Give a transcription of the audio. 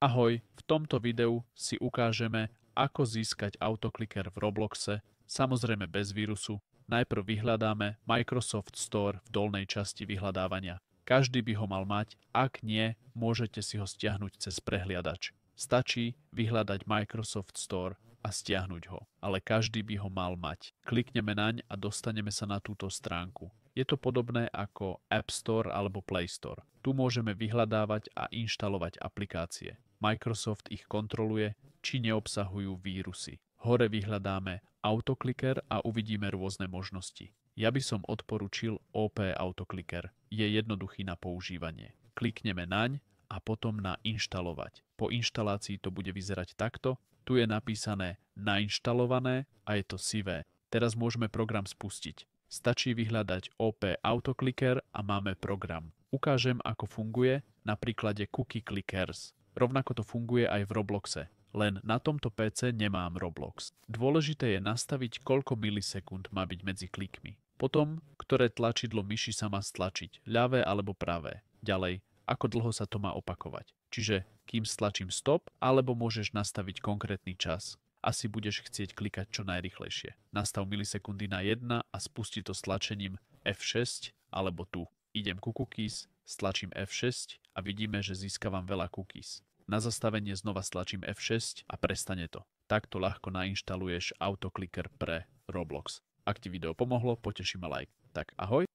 Ahoj, v tomto videu si ukážeme, ako získať autoclicker v Robloxe, samozrejme bez vírusu. Najprv vyhľadáme Microsoft Store v dolnej časti vyhľadávania. Každý by ho mal mať, ak nie, môžete si ho stiahnuť cez prehliadač. Stačí vyhľadať Microsoft Store a stiahnuť ho, ale každý by ho mal mať. Klikneme naň a dostaneme sa na túto stránku. Je to podobné ako App Store alebo Play Store. Tu môžeme vyhľadávať a inštalovať aplikácie. Microsoft ich kontroluje, či neobsahujú vírusy. Hore vyhľadáme autoclicker a uvidíme rôzne možnosti. Ja by som odporučil OP autoclicker. Je jednoduchý na používanie. Klikneme naň a potom na inštalovať. Po inštalácii to bude vyzerať takto. Tu je napísané nainštalované a je to sivé. Teraz môžeme program spustiť. Stačí vyhľadať OP autoclicker a máme program. Ukážem, ako funguje na príklade Cookie Clickers. Rovnako to funguje aj v Robloxe, len na tomto PC nemám Roblox. Dôležité je nastaviť, koľko milisekúnd má byť medzi klikmi. Potom, ktoré tlačidlo myši sa má stlačiť, ľavé alebo pravé. Ďalej, ako dlho sa to má opakovať. Čiže, kým stlačím stop, alebo môžeš nastaviť konkrétny čas. Asi budeš chcieť klikať čo najrýchlejšie. Nastav milisekundy na 1 a spusti to stlačením F6 alebo tu. Idem ku cookies, stlačím F6 a vidíme, že získavam veľa cookies. Na zastavenie znova stlačím F6 a prestane to. Takto ľahko nainštaluješ autoclicker pre Roblox. Ak ti video pomohlo, poteší ma like. Tak ahoj.